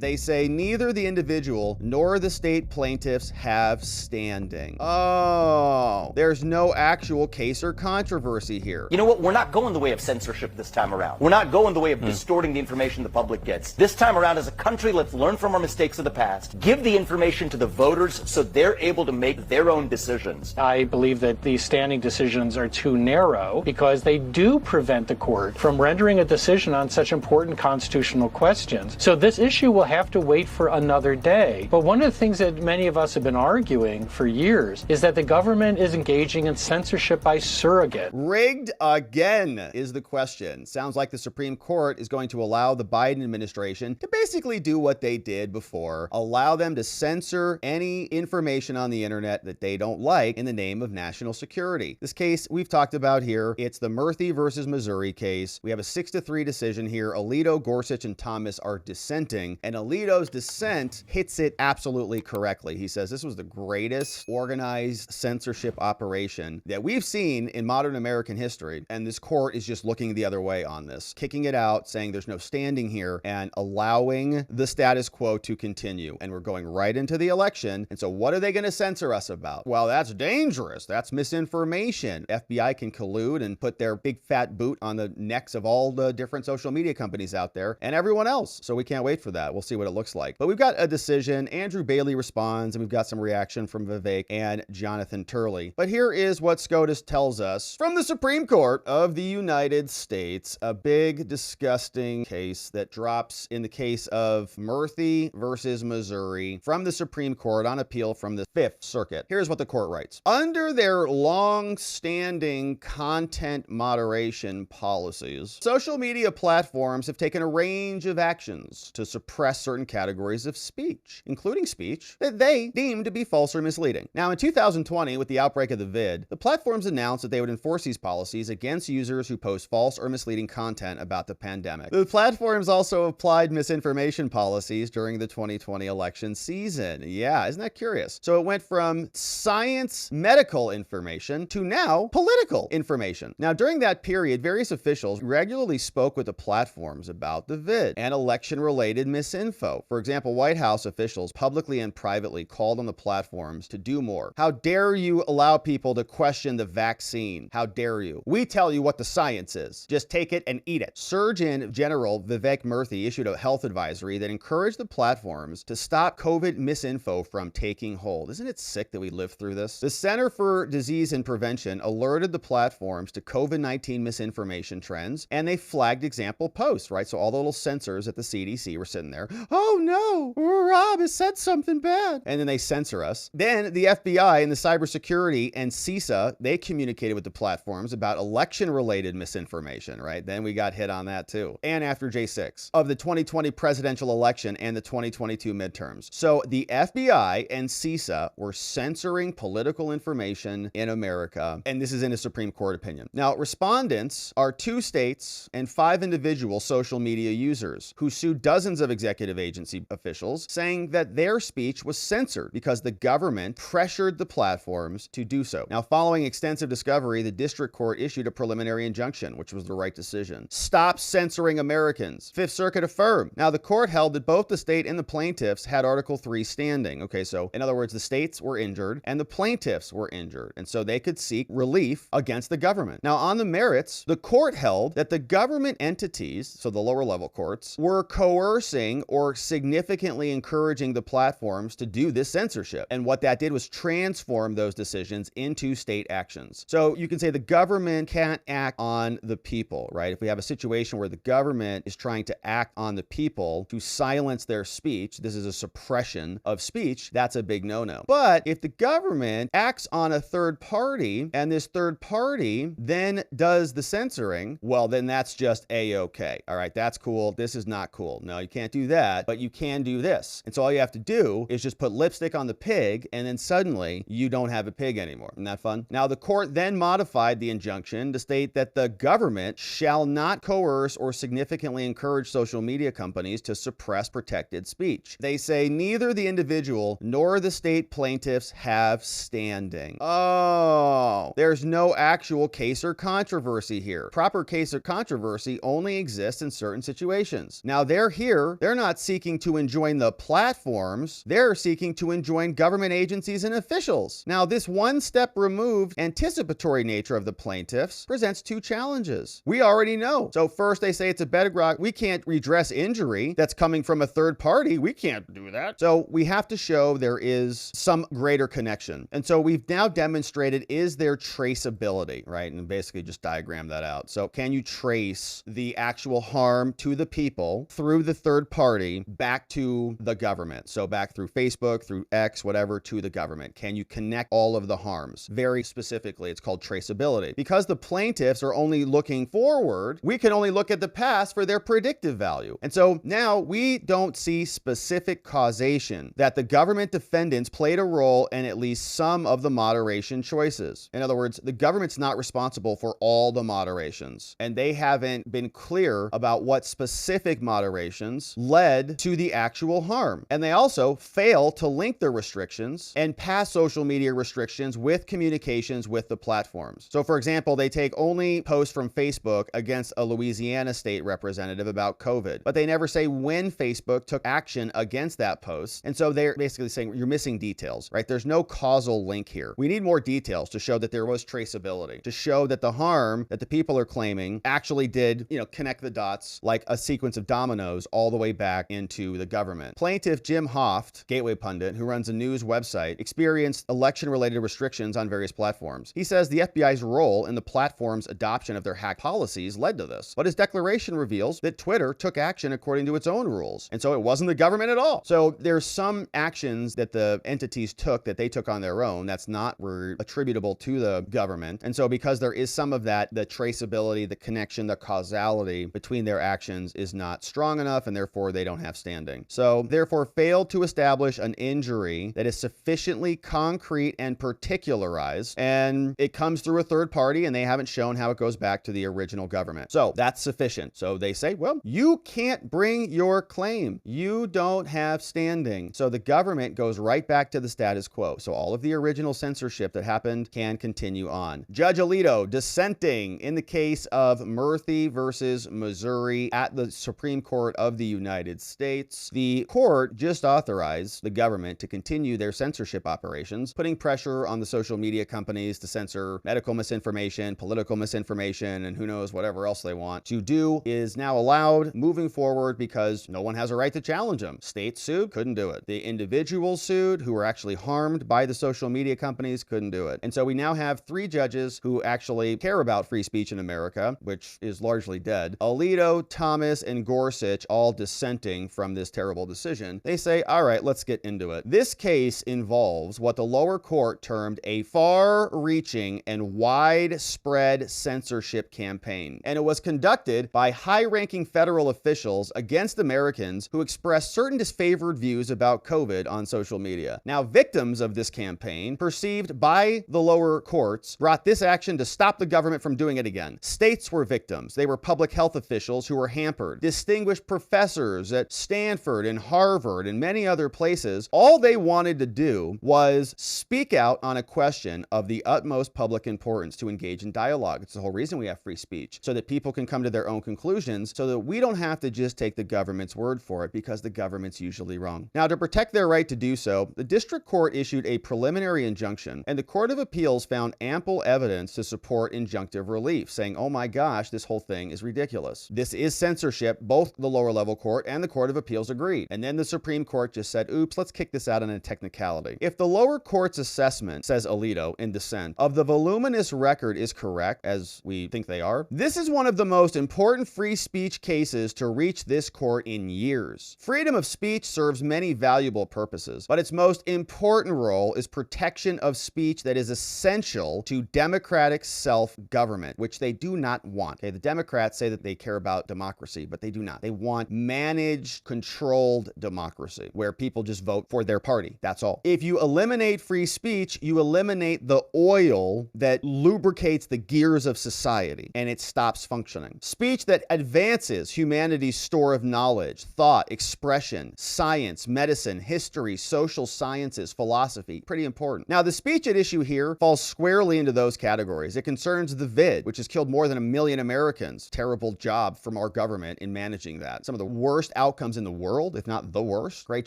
They say neither the individual nor the state plaintiffs have standing. Oh, there's no actual case or controversy here. You know what? We're not going the way of censorship this time around. We're not going the way of distorting the information the public gets. This time around, as a country, let's learn from our mistakes of the past, give the information to the voters so they're able to make their own decisions. I believe that these standing decisions are too narrow because they do prevent the court from rendering a decision on such important constitutional questions. So this issue will have to wait for another day. But one of the things that many of us have been arguing for years is that the government is engaging in censorship by surrogate. Rigged again is the question. Sounds like the Supreme Court is going to allow the Biden administration to basically do what they did before, allow them to censor any information on the internet that they don't like in the name of national security. This case we've talked about here, it's the Murthy versus Missouri case. We have a 6-3 decision here. Alito, Gorsuch, and Thomas are dissenting, and Alito's dissent hits it absolutely correctly. He says this was the greatest organized censorship operation that we've seen in modern American history, and this court is just looking the other way on this, kicking it out, saying there's no standing here, and allowing the status quo to continue. And we're going right into the election, and so what are they going to censor us about? Well, that's dangerous. That's misinformation. FBI can collude and put their big fat boot on the necks of all the different social media companies out there and everyone else. So we can't wait for that. We'll see what it looks like. But we've got a decision. Andrew Bailey responds, and we've got some reaction from Vivek and Jonathan Turley. But here is what SCOTUS tells us from the Supreme Court of the United States. A big, disgusting case that drops in the case of Murthy versus Missouri from the Supreme Court on appeal from the Fifth Circuit. Here's what the court writes. Under their long-standing content moderation policies, social media platforms have taken a range of actions to suppress certain categories of speech, including speech that they deem to be false or misleading. Now, in 2020, with the outbreak of the vid, the platforms announced that they would enforce these policies against users who post false or misleading content about the pandemic. The platforms also applied misinformation policies during the 2020 election season. Yeah, isn't that curious? So it went from science, medical information to now political information. Now, during that period, various officials regularly spoke with the platforms about the vid and election-related misinfo. For example, White House officials publicly and privately called on the platforms to do more. How dare you allow people to question the vaccine? How dare you? We tell you what the science is. Just take it and eat it. Surgeon General Vivek Murthy issued a health advisory that encouraged the platforms to stop COVID misinfo from taking hold. Isn't it sick that we lived through this? The Center for Disease and Prevention alerted the platforms to COVID-19 misinformation trends, and they flagged example posts, right? So all the little censors at the CDC were sitting there. Oh no, Rob has said something bad. And then they censor us. Then the FBI and the cybersecurity and CISA, they communicated with the platforms about election-related misinformation, right? Then we got hit on that too. And after J6 of the 2020 presidential election and the 2022 midterms. So the FBI and CISA were censoring political information in America. And this is in a Supreme Court opinion. Now, respondents are 2 states and 5 individual social media users who sued dozens of executive agency officials, saying that their speech was censored because the government pressured the platforms to do so. Now, following extensive discovery, the district court issued a preliminary injunction, which was the right decision. Stop censoring Americans. Fifth Circuit affirmed. Now, the court held that both the state and the plaintiffs had Article 3 standing. Okay, so in other words, the states were injured and the plaintiffs were injured, and so they could seek relief against the government. Now, on the merits, the court held that the government entities, so the lower level courts, were coercing or significantly encouraging the platforms to do this censorship. And what that did was transform those decisions into state actions. So you can say the government can't act on the people, right? If we have a situation where the government is trying to act on the people to silence their speech, this is a suppression of speech, that's a big no-no. But if the government acts on a third party and this third party then does the censoring, well, then that's just A-okay. All right, that's cool. This is not cool. No, you can't do that, but you can do this. And so all you have to do is just put lipstick on the pig, and then suddenly you don't have a pig anymore. Isn't that fun? Now, the court then modified the injunction to state that the government shall not coerce or significantly encourage social media companies to suppress protected speech. They say neither the individual nor the state plaintiffs have standing. Oh, there's no actual case or controversy here. Proper case or controversy only exists in certain situations. Now, they're here. They're not not seeking to enjoin the platforms, they're seeking to enjoin government agencies and officials. Now, this one step removed anticipatory nature of the plaintiffs presents two challenges. We already know. So first they say it's a bedrock. We can't redress injury that's coming from a third party. We can't do that. So we have to show there is some greater connection. And so we've now demonstrated, is there traceability, right? And basically just diagram that out. So can you trace the actual harm to the people through the third party back to the government? So back through Facebook, through X, whatever, to the government. Can you connect all of the harms? Very specifically, it's called traceability. Because the plaintiffs are only looking forward, we can only look at the past for their predictive value. And so now we don't see specific causation that the government defendants played a role in at least some of the moderation choices. In other words, the government's not responsible for all the moderations, and they haven't been clear about what specific moderations led to the actual harm. And they also fail to link their restrictions and pass social media restrictions with communications with the platforms. So for example, they take only posts from Facebook against a Louisiana state representative about COVID, but they never say when Facebook took action against that post. And so they're basically saying you're missing details, right? There's no causal link here. We need more details to show that there was traceability, to show that the harm that the people are claiming actually did, connect the dots like a sequence of dominoes all the way back into the government. Plaintiff Jim Hoft, Gateway Pundit, who runs a news website, experienced election-related restrictions on various platforms. He says the FBI's role in the platform's adoption of their hack policies led to this. But his declaration reveals that Twitter took action according to its own rules. And so it wasn't the government at all. So there's some actions that the entities took that they took on their own that's not attributable to the government. And so because there is some of that, the traceability, the connection, the causality between their actions is not strong enough, and therefore they don't have standing. So therefore failed to establish an injury that is sufficiently concrete and particularized, and it comes through a third party, and they haven't shown how it goes back to the original government. So that's sufficient. So they say, well, you can't bring your claim. You don't have standing. So the government goes right back to the status quo. So all of the original censorship that happened can continue on. Judge Alito dissenting in the case of Murthy versus Missouri at the Supreme Court of the United States. The court just authorized the government to continue their censorship operations, putting pressure on the social media companies to censor medical misinformation, political misinformation, and who knows whatever else they want to do is now allowed moving forward because no one has a right to challenge them. States sued, couldn't do it. The individuals sued who were actually harmed by the social media companies, couldn't do it. And so we now have 3 judges who actually care about free speech in America, which is largely dead. Alito, Thomas, and Gorsuch all dissenting from this terrible decision. They say, all right, let's get into it. This case involves what the lower court termed a far-reaching and widespread censorship campaign. And it was conducted by high-ranking federal officials against Americans who expressed certain disfavored views about COVID on social media. Now, victims of this campaign, perceived by the lower courts, brought this action to stop the government from doing it again. States were victims. They were public health officials who were hampered. Distinguished professors at Stanford and Harvard and many other places, all they wanted to do was speak out on a question of the utmost public importance to engage in dialogue. It's the whole reason we have free speech, so that people can come to their own conclusions, so that we don't have to just take the government's word for it because the government's usually wrong. Now, to protect their right to do so, the district court issued a preliminary injunction, and the Court of Appeals found ample evidence to support injunctive relief, saying, oh my gosh, this whole thing is ridiculous. This is censorship. Both the lower level court and the Court of Appeals agreed. And then the Supreme Court just said, oops, let's kick this out on a technicality. If the lower court's assessment, says Alito in dissent, of the voluminous record is correct, as we think they are, this is one of the most important free speech cases to reach this court in years. Freedom of speech serves many valuable purposes, but its most important role is protection of speech that is essential to democratic self-government, which they do not want. Okay, the Democrats say that they care about democracy, but they do not. They want managed, controlled democracy, where people just vote for their party. That's all. If you eliminate free speech, you eliminate the oil that lubricates the gears of society, and it stops functioning. Speech that advances humanity's store of knowledge, thought, expression, science, medicine, history, social sciences, philosophy, pretty important. Now, the speech at issue here falls squarely into those categories. It concerns the vid, which has killed more than 1 million Americans. Terrible job from our government in managing that. Some of the worst outcomes in the world, if not the worst. Great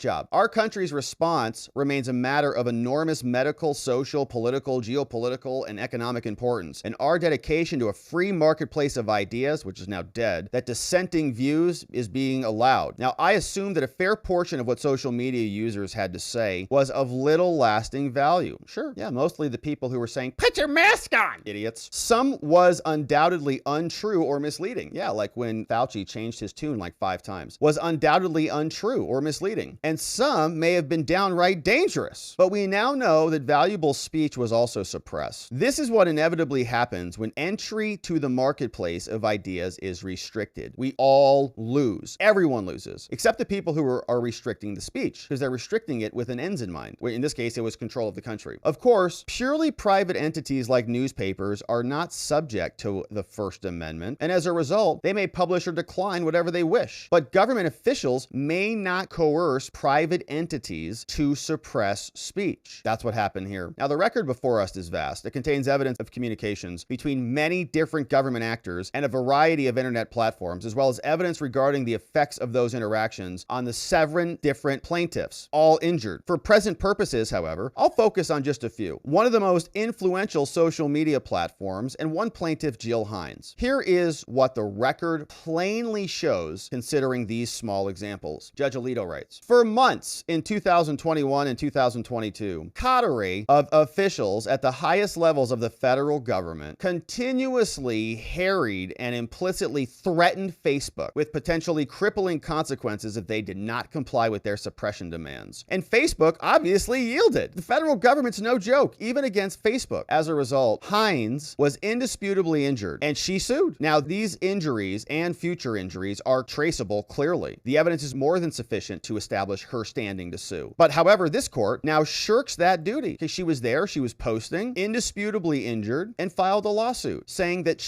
job. Our country's response remains a matter of enormous medical, social, political, geopolitical, and economic importance. And our dedication to a free marketplace of ideas, which is now dead, that dissenting views is being allowed. Now, I assume that a fair portion of what social media users had to say was of little lasting value. Sure, yeah, mostly the people who were saying, put your mask on, idiots. Some was undoubtedly untrue or misleading. Yeah, like when Fauci changed his tune like 5 times. Was undoubtedly untrue or misleading. And some may have been downright dangerous. But we now know that valuable speech was also suppressed. This is what inevitably happens when entry to the marketplace of ideas is restricted. We all lose. Everyone loses, except the people who are restricting the speech, because they're restricting it with an ends in mind. In this case, it was control of the country. Of course, purely private entities like newspapers are not subject to the First Amendment, and as a result, they may publish or decline whatever they wish. But government officials may not coerce private entities to suppress speech. That's what happened here. Now, the record before us is vast. It contains evidence of communications between many different government actors and a variety of internet platforms, as well as evidence regarding the effects of those interactions on the 7 different plaintiffs, all injured. For present purposes, however, I'll focus on just a few. One of the most influential social media platforms and one plaintiff, Jill Hines. Here is what the record plainly shows considering these small examples. Judge Alito writes, for months in 2021 and 2022, coterie of officials at the highest levels of the federal government continuously harried and implicitly threatened Facebook with potentially crippling consequences if they did not comply with their suppression demands. And Facebook obviously yielded. The federal government's no joke, even against Facebook. As a result, Hines was indisputably injured, and she sued. Now, these injuries and future injuries are traceable clearly. The evidence is more than sufficient to establish her standing to sue. But however, this court now shirks that duty because she was there, she was posting, indisputably injured, and filed a lawsuit saying that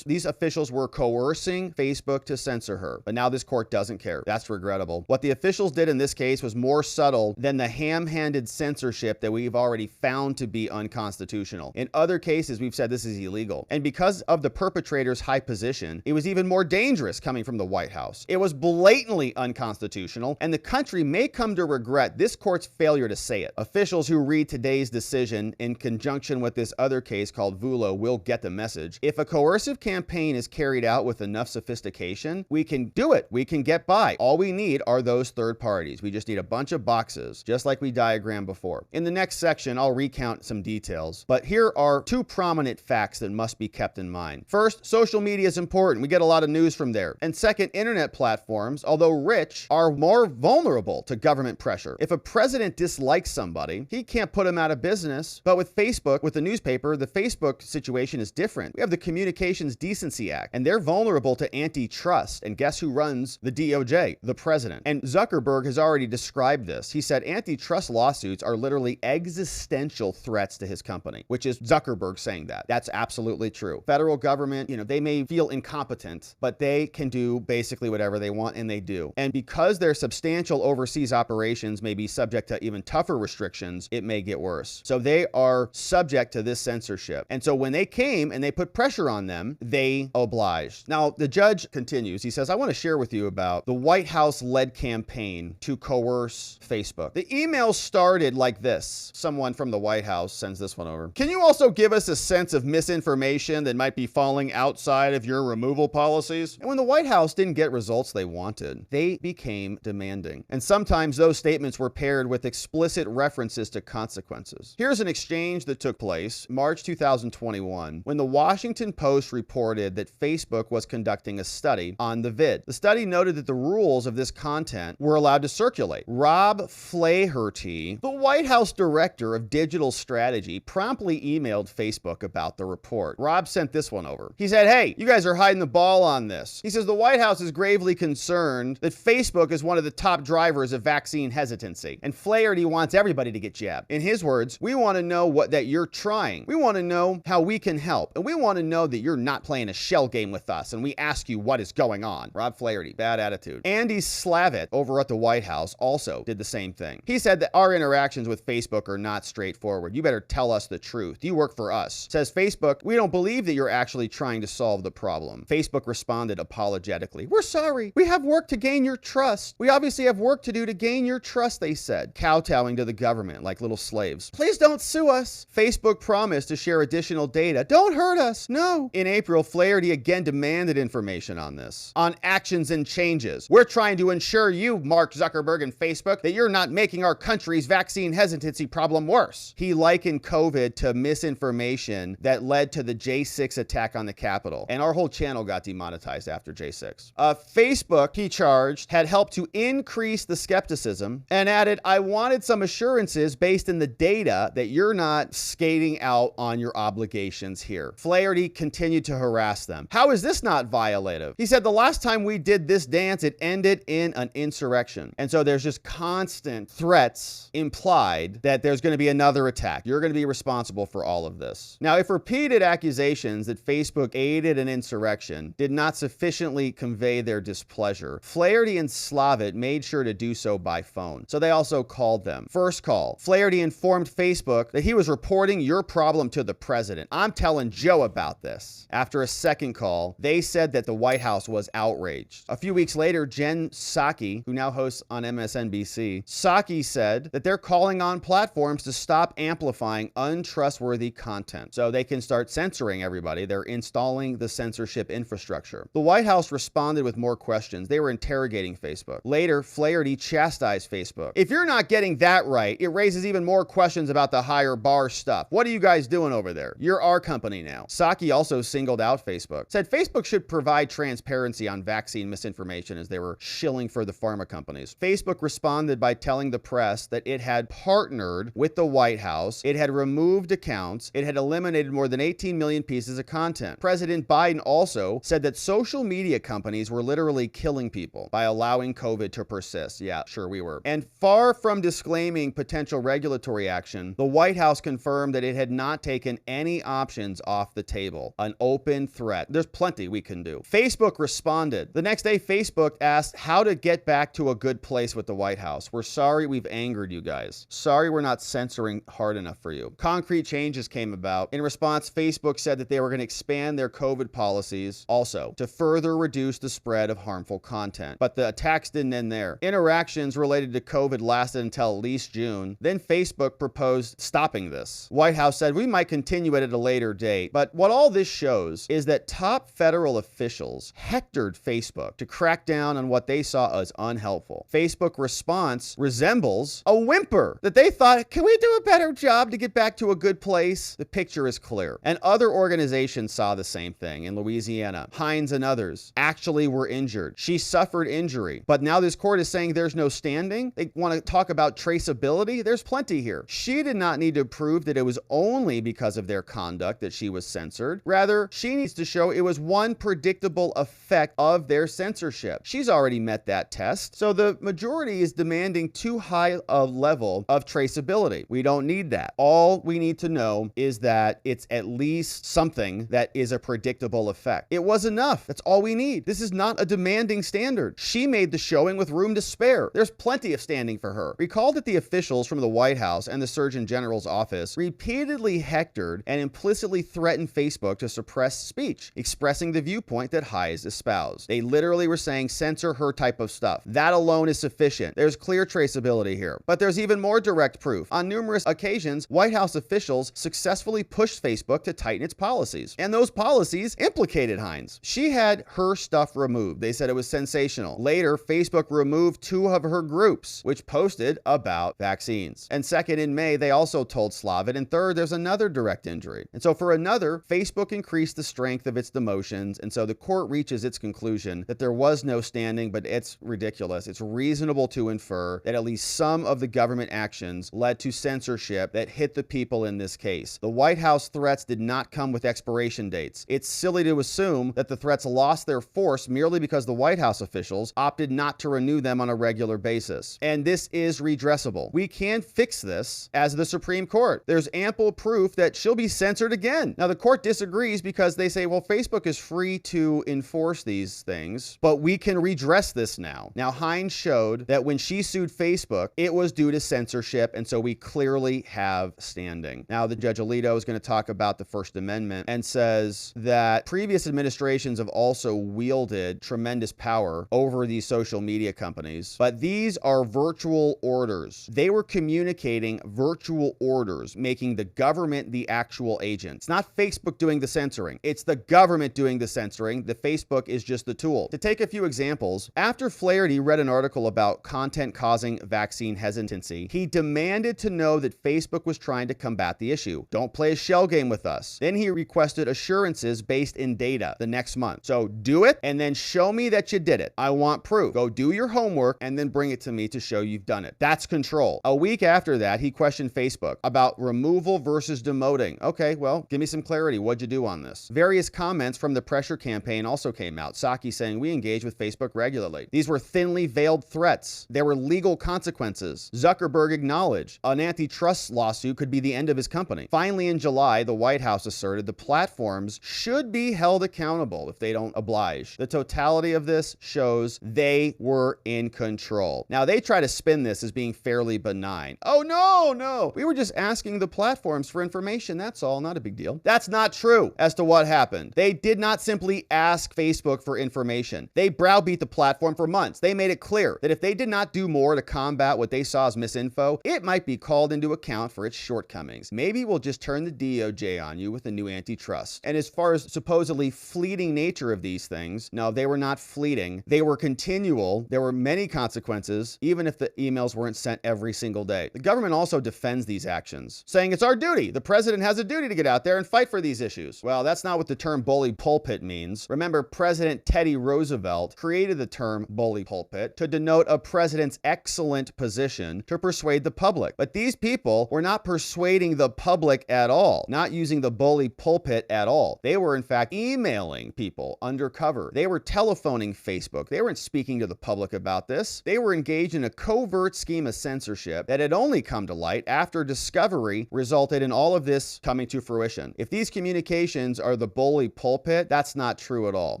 these officials were coercing Facebook to censor her. But now this court doesn't care. That's regrettable. What the officials did in this case was more subtle than the ham-handed censorship that we've already found to be unconstitutional. In other cases, we've said this is illegal. And because of the perpetrator's high position, it was even more dangerous coming from the White House. It was blatantly unconstitutional, and the country may come to regret this court's failure to say it. Officials who read today's decision in conjunction with this other case called Vulo will get the message. If a coercive campaign is carried out with enough sophistication, we can do it. We can get by. All we need are those third parties. We just need a bunch of boxes, just like we diagrammed before. In the next section, I'll recount some details, but here are 2 prominent facts that must be kept in mind. First, social media is important. We get a lot of news from there. And second, internet platforms, although rich, are more vulnerable to government pressure. If a president dislikes somebody, he can't put him out of business. But with Facebook, with the newspaper, the Facebook situation is different. We have the Communications Decency Act, and they're vulnerable to antitrust. And guess who runs the DOJ? The president. And Zuckerberg has already described this. He said antitrust lawsuits are literally existential threats to his company, which is Zuckerberg saying that. That's absolutely true. Federal government, they may feel incompetent, but they can do basically whatever they want, and they do. And because their substantial overseas operations may be subject to even tougher restrictions, it may get worse. So they are subject to this censorship. And so when they came and they put pressure on them, they obliged. Now, the judge continues. He says, I want to share with you about the White House-led campaign to coerce Facebook. The email started like this. Someone from the White House sends this one over. Can you also give us a sense of misinformation that might be falling outside of your removal policies? And when the White House didn't get results they wanted, they became demanding. And sometimes those statements were paired with explicit references to consequences. Here's an exchange that took place March 2021 when the Washington Post reported that Facebook was conducting a study on the vid. The study noted that the rules of this content were allowed to circulate. Rob Flaherty, the White House director of digital strategy, promptly emailed Facebook about the report. Rob sent this one over. He said, hey, you guys are hiding the ball on this. He says the White House is gravely concerned that Facebook is one of the top drivers of vaccine hesitancy, and Flaherty wants everybody to get jabbed. In his words, we want to know that you're trying. We want to know how we can help, and we want to know that you're not playing a shell game with us, and we ask you what is going on. Rob Flaherty, bad attitude. Andy Slavitt over at the White House also did the same thing. He said that our interactions with Facebook are not straightforward. You better tell us the truth. You work for us. Says Facebook, we don't believe that you're actually trying to solve the problem. Facebook responded apologetically. We're sorry. We have work to to gain your trust. We obviously have work to do to gain your trust, they said, kowtowing to the government like little slaves. Please don't sue us. Facebook promised to share additional data. Don't hurt us. No. In April, Flaherty again demanded information on this, on actions and changes. We're trying to ensure you, Mark Zuckerberg and Facebook, that you're not making our country's vaccine hesitancy problem worse. He likened COVID to misinformation that led to the J6 attack on the Capitol. And our whole channel got demonetized after J6. Facebook, he charged, had helped to increase the skepticism and added, I wanted some assurances based in the data that you're not skating out on your obligations here. Flaherty continued to harass them. How is this not violative? He said, the last time we did this dance, it ended in an insurrection. And so there's just constant threats implied that there's going to be another attack. You're going to be responsible for all of this. Now, if repeated accusations that Facebook aided an insurrection did not sufficiently convey their displeasure, Flaherty and Slavitt made sure to do so by phone. So they also called them. First call, Flaherty informed Facebook that he was reporting your problem to the president. I'm telling Joe about this. After a second call, they said that the White House was outraged. A few weeks later, Jen Psaki, who now hosts on MSNBC, Psaki said that they're calling on platforms to stop amplifying untrustworthy content so they can start censoring everybody. They're installing the censorship infrastructure. The White House responded with more questions. They were interrogating Facebook. Later, Flaherty chastised Facebook. If you're not getting that right, it raises even more questions about the higher bar stuff. What are you guys doing over there? You're our company now. Psaki also singled out Facebook, said Facebook should provide transparency on vaccine misinformation as they were shilling for the pharma companies. Facebook responded by telling the press that it had partnered with the White House, it had removed accounts, it had eliminated more than 18 million pieces of content. President Biden also said that social media companies were literally killing people by allowing COVID to persist. Yeah, sure we were. And far from disclaiming potential regulatory action, the White House confirmed that it had not taken any options off the table. An open threat. There's plenty we can do. Facebook responded. The next day, Facebook asked how to get back to a good place with the White House. We're sorry we've angered you guys. Sorry we're not censoring hard enough for you. Concrete changes came about. In response, Facebook said that they were going to expand their COVID policies also to further reduce the spread of harmful content. But the attacks didn't end there. Interactions related to COVID lasted until at least June. Then Facebook proposed stopping this. White House said we might continue it at a later date. But what all this shows is that top federal officials hectored Facebook to crack down on what they saw as unhelpful. Facebook response resembles a whimper that they thought, can we do a better job to get back to a good place? The picture is clear. And other organizations saw the same thing in Louisiana. Hines and others actually were injured. She suffered injury. But now this court is saying there's no standing. They want to talk about traceability. There's plenty here. She did not need to prove that it was only because of their conduct that she was censored. Rather, she needs to show it was one predictable effect of their censorship. She's already met that test. So the majority is demanding too high a level of traceability. We don't need that. All we need to know is that it's at least something that is a predictable effect. It was enough. That's all we need. This is not a demanding standard. She made the showing with room to spare. There's plenty of standing for her. Recall that the officials from the White House and the Surgeon General's office repeatedly hectored and implicitly threatened Facebook to suppress speech, expressing the viewpoint that Hayes espoused. They literally were saying censor her type of stuff. That alone is sufficient. There's clear traceability here. But there's even more direct proof. On numerous occasions, White House officials successfully pushed Facebook to tighten its policies. And those policies implicated Hines. She had her stuff removed. They said it was sensational. Later, Facebook removed 2 of her groups, which posted about vaccines. And second, in May, they also told Slavitt. And third, there's another direct injury. And so for another, Facebook increased the strength of its demotions. And so the court reaches its conclusion that there was no standing, but it's ridiculous. It's reasonable to infer that at least some of the government actions led to censorship that hit the people in this case. The White House threats did not come with expiration dates. It's silly to assume that the threats lost their force merely because the White House officials opted not to renew them on a regular basis. And this is redressable. We can fix this as the Supreme Court. There's ample proof that she'll be censored again. Now, the court disagrees because they say, well, Facebook is free to enforce these things, but we can redress this now. Now, Hines showed that when she sued Facebook, it was due to censorship, and so we clearly have standing. Now, the Judge Alito is going to talk about the First Amendment and says that previous administrations have also wielded tremendous power power over these social media companies, but these are virtual orders. They were communicating virtual orders, making the government the actual agent. It's not Facebook doing the censoring. It's the government doing the censoring. The Facebook is just the tool. To take a few examples, after Flaherty read an article about content causing vaccine hesitancy, he demanded to know that Facebook was trying to combat the issue. Don't play a shell game with us. Then he requested assurances based in data the next month. So do it and then show me that you did it. I want proof. Go do your homework and then bring it to me to show you've done it. That's control. A week after that, he questioned Facebook about removal versus demoting. Okay, well, give me some clarity. What'd you do on this? Various comments from the pressure campaign also came out. Psaki saying, we engage with Facebook regularly. These were thinly veiled threats. There were legal consequences. Zuckerberg acknowledged an antitrust lawsuit could be the end of his company. Finally, in July, the White House asserted the platforms should be held accountable if they don't oblige. The totality of this shows they were in control. Now, they try to spin this as being fairly benign. Oh, no. We were just asking the platforms for information. That's all. Not a big deal. That's not true as to what happened. They did not simply ask Facebook for information. They browbeat the platform for months. They made it clear that if they did not do more to combat what they saw as misinfo, it might be called into account for its shortcomings. Maybe we'll just turn the DOJ on you with a new antitrust. And as far as supposedly fleeting nature of these things, no, they were not fleeting. They were continual. There were many consequences, even if the emails weren't sent every single day. The government also defends these actions, saying it's our duty. The president has a duty to get out there and fight for these issues. Well, that's not what the term bully pulpit means. Remember, President Teddy Roosevelt created the term bully pulpit to denote a president's excellent position to persuade the public. But these people were not persuading the public at all, not using the bully pulpit at all. They were, in fact, emailing people undercover. They were telephoning Facebook. They weren't speaking to the public about this. They were engaged in a covert scheme of censorship that had only come to light after discovery resulted in all of this coming to fruition. If these communications are the bully pulpit, that's not true at all.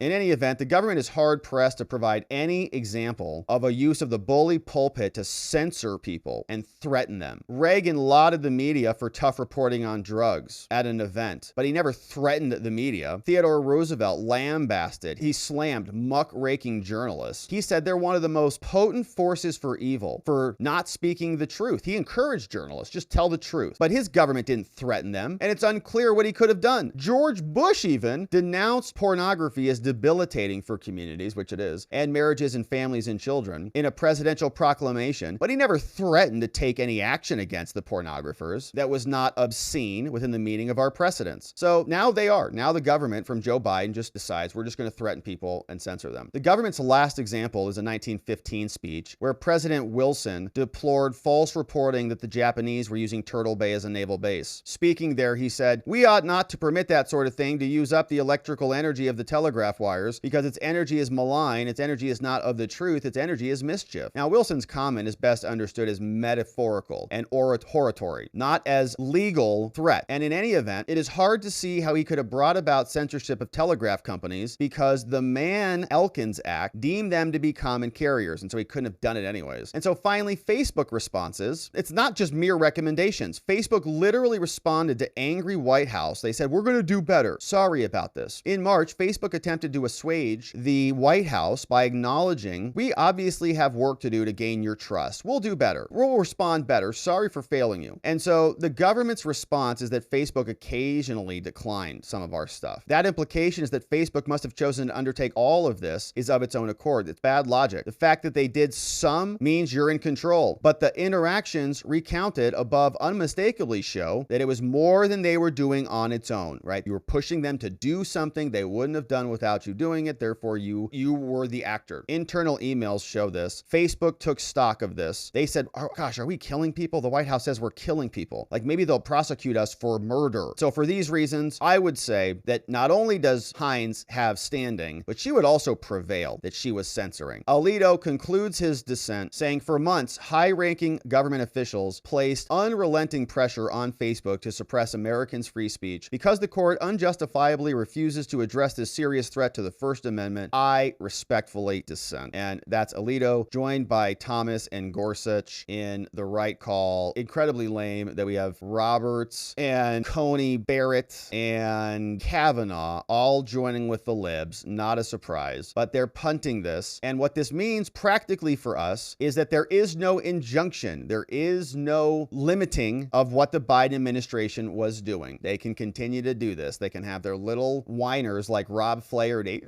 In any event, the government is hard-pressed to provide any example of a use of the bully pulpit to censor people and threaten them. Reagan lauded the media for tough reporting on drugs at an event, but he never threatened the media. Theodore Roosevelt lambasted. He slammed muckraking journalists. He said they're one of the most potent forces for evil for not speaking the truth. He encouraged journalists, just tell the truth. But his government didn't threaten them, and it's unclear what he could have done. George Bush even denounced pornography as debilitating for communities, which it is, and marriages and families and children in a presidential proclamation, but he never threatened to take any action against the pornographers that was not obscene within the meaning of our precedents. So now they are. Now the government from Joe Biden just decides we're just going to threaten people and censor them. The government's last example is a 1915 speech where President Wilson deplored false reporting that the Japanese were using Turtle Bay as a naval base. Speaking there, he said, "We ought not to permit that sort of thing to use up the electrical energy of the telegraph wires because its energy is malign, its energy is not of the truth, its energy is mischief." Now, Wilson's comment is best understood as metaphorical and oratory, not as legal threat. And in any event, it is hard to see how he could have brought about censorship of telegraph companies because the Mann-Elkins Act deemed them to be common carriers, and so he couldn't have done it anyways. And so finally, Facebook responses. It's not just mere recommendations. Facebook literally responded to angry White House. They said, we're going to do better. Sorry about this. In March, Facebook attempted to assuage the White House by acknowledging, we obviously have work to do to gain your trust. We'll do better. We'll respond better. Sorry for failing you. And so the government's response is that Facebook occasionally declined some of our stuff. That implication is that Facebook must have chosen to undertake all of this is of its own accord. It's bad logic. The fact that they did some means you're in control, but the interactions recounted above unmistakably show that it was more than they were doing on its own, right? You were pushing them to do something they wouldn't have done without you doing it. Therefore, you were the actor. Internal emails show this. Facebook took stock of this. They said, oh, gosh, are we killing people? The White House says we're killing people. Like maybe they'll prosecute us for murder. So for these reasons, I would say that not only does Hines have standing, but she would also prevail that she was censoring. Alito concludes his dissent saying for months, high-ranking government officials placed unrelenting pressure on Facebook to suppress Americans' free speech. Because the court unjustifiably refuses to address this serious threat to the First Amendment, I respectfully dissent. And that's Alito, joined by Thomas and Gorsuch in the right call. Incredibly lame that we have Roberts and Coney Barrett and Kavanaugh all joining with the libs. Not a surprise. But they're punting this. And what this means practically for us is that there is no injunction. There is no limiting of what the Biden administration was doing. They can continue to do this. They can have their little whiners like Rob Flaherty.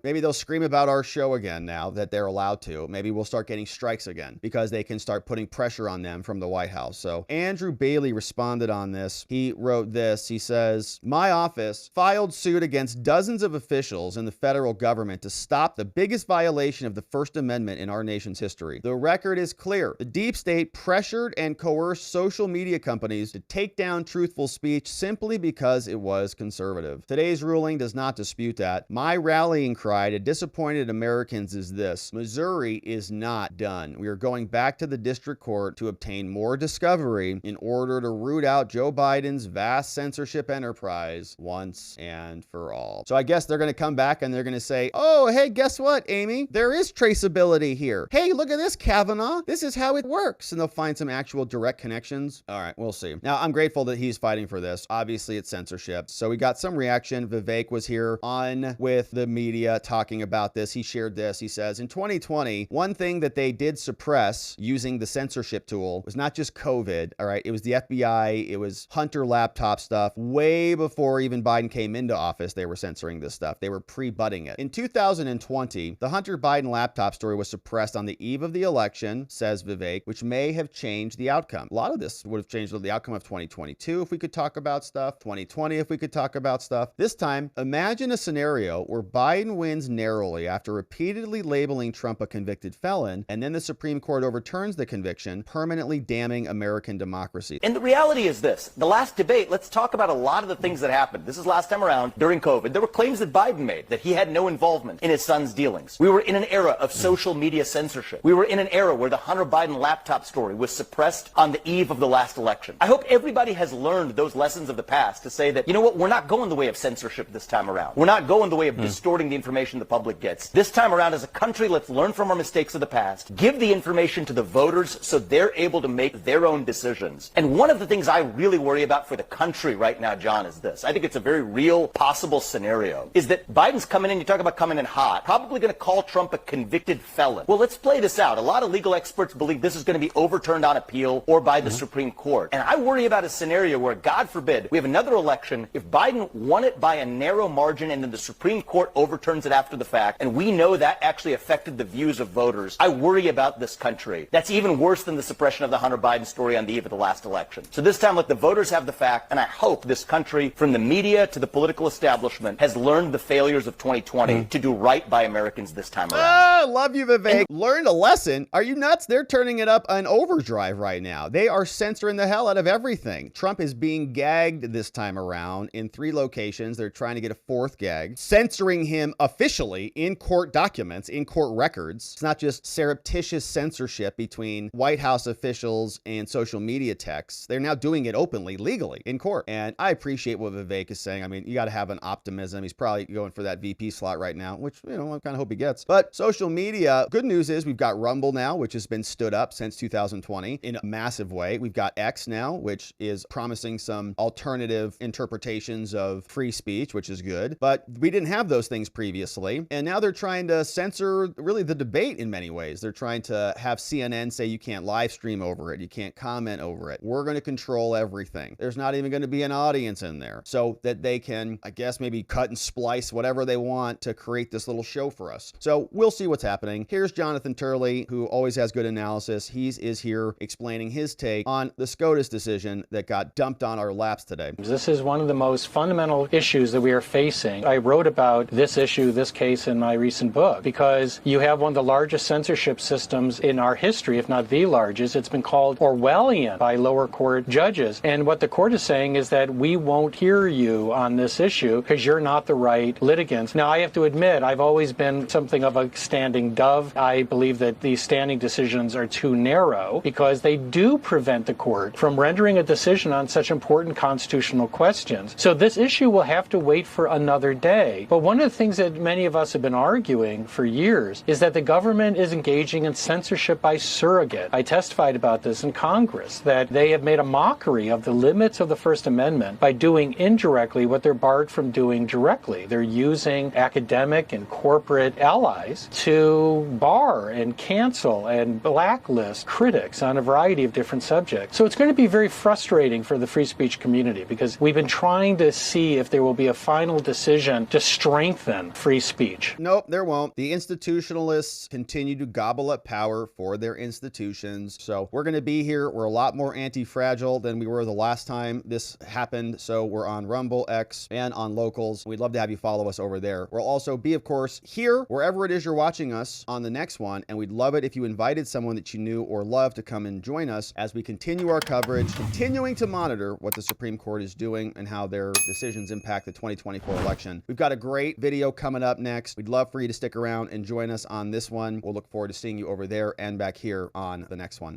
Maybe they'll scream about our show again now that they're allowed to. Maybe we'll start getting strikes again because they can start putting pressure on them from the White House. So Andrew Bailey responded on this. He wrote this. He says, "My office filed suit against dozens of officials in the federal government to stop the biggest violation of the First Amendment in our nation's history. The record is clear. The deep state pressured and coerced social media companies to take down truthful speech simply because it was conservative. Today's ruling does not dispute that. My rallying cry to disappointed Americans is this: Missouri is not done. We are going back to the district court to obtain more discovery in order to root out Joe Biden's vast censorship enterprise once and for all." So I guess they're going to come back and they're going to say, "Oh, hey, guess what, Amy? There is traceability here. Hey, look at this, Kavanaugh. This is how it works." And they'll find some actual direct connections. All right, we'll see. Now, I'm grateful that he's fighting for this. Obviously, it's censorship. So we got some reaction. Vivek was here on with the media talking about this. He shared this. He says, in 2020, one thing that they did suppress using the censorship tool was not just COVID, all right? It was the FBI. It was Hunter laptop stuff. Way before even Biden came into office, they were censoring this stuff. They were pre-butting it. In 2020, the Hunter Biden laptop story was suppressed on the eve of the election, says Vivek, which may have changed the outcome. A lot of this would have changed the outcome of 2022 if we could talk about stuff, 2020 if we could talk about stuff. This time, imagine a scenario where Biden wins narrowly after repeatedly labeling Trump a convicted felon, and then the Supreme Court overturns the conviction, permanently damning American democracy. And the reality is this. The last debate, let's talk about a lot of the things that happened. This is last time around during COVID. There were claims that Biden made that he had no involvement in his son's dealings. We were in an era of social media censorship. We were in an era where the Hunter Biden laptop story was suppressed on the eve of the last election. I hope everybody has learned those lessons of the past to say that, you know what, we're not going the way of censorship this time around. We're not going the way of distorting the information the public gets. This time around, as a country, let's learn from our mistakes of the past, give the information to the voters so they're able to make their own decisions. And one of the things I really worry about for the country right now, John, is this. I think it's a very real possible scenario, is that Biden's coming in, you talk about coming in hot, probably going to call Trump a convicted felon. Well, let's play this out. A lot of legal experts believe this is going to be overturned on appeal or by the Supreme Court. And I worry about a scenario where, God forbid, we have another election. If Biden won it by a narrow margin and then the Supreme Court overturns it after the fact, and we know that actually affected the views of voters, I worry about this country. That's even worse than the suppression of the Hunter Biden story on the eve of the last election. So this time, let the voters have the fact, and I hope this country, from the media to the political establishment, has learned the failures of 2020 to do right by Americans this time around. I love you, Vivek. Learned a lesson. Are you nuts? They're turning it up on overdrive right now. They are censoring the hell out of everything. Trump is being gagged this time around in 3 locations. They're trying to get a 4th gag, censoring him officially in court documents, in court records. It's not just surreptitious censorship between White House officials and social media texts. They're now doing it openly, legally, in court. And I appreciate what Vivek is saying. I mean, you got to have an optimism. He's probably going for that VP slot right now, which, you know, I kind of hope he gets. But social media, good news is we've got Rumble now, which has been stood up since 2020 in a massive way. We've got X now, which is promising some alternative interpretations of free speech, which is good. But we didn't have those things previously. And now they're trying to censor really the debate in many ways. They're trying to have CNN say you can't live stream over it. You can't comment over it. We're going to control everything. There's not even going to be an audience in there so that they can, I guess, maybe cut and splice whatever they want to create this little show for us. So we'll see what's happening. Here's Jonathan Turley, who always has good analysis. He is here explaining his take on the SCOTUS decision that got dumped on our laps today. This is one of the most fundamental issues that we are facing. I wrote about this issue, this case, in my recent book, because you have one of the largest censorship systems in our history, if not the largest. It's been called Orwellian by lower court judges. And what the court is saying is that we won't hear you on this issue because you're not the right litigants. Now, I have to admit, I've always been something of a standing dove. I believe that these standing decisions are too narrow because they do prevent the court from rendering a decision on such important constitutional questions. So this issue will have to wait for another day. But one of the things that that many of us have been arguing for years is that the government is engaging in censorship by surrogate. I testified about this in Congress, that they have made a mockery of the limits of the First Amendment by doing indirectly what they're barred from doing directly. They're using academic and corporate allies to bar and cancel and blacklist critics on a variety of different subjects. So it's going to be very frustrating for the free speech community because we've been trying to see if there will be a final decision to strengthen free speech. Nope, there won't. The institutionalists continue to gobble up power for their institutions. So we're going to be here. We're a lot more anti-fragile than we were the last time this happened. So we're on Rumble, X, and on Locals. We'd love to have you follow us over there. We'll also be, of course, here, wherever it is you're watching us on the next one. And we'd love it if you invited someone that you knew or loved to come and join us as we continue our coverage, continuing to monitor what the Supreme Court is doing and how their decisions impact the 2024 election. We've got a great video coming up next. We'd love for you to stick around and join us on this one. We'll look forward to seeing you over there and back here on the next one.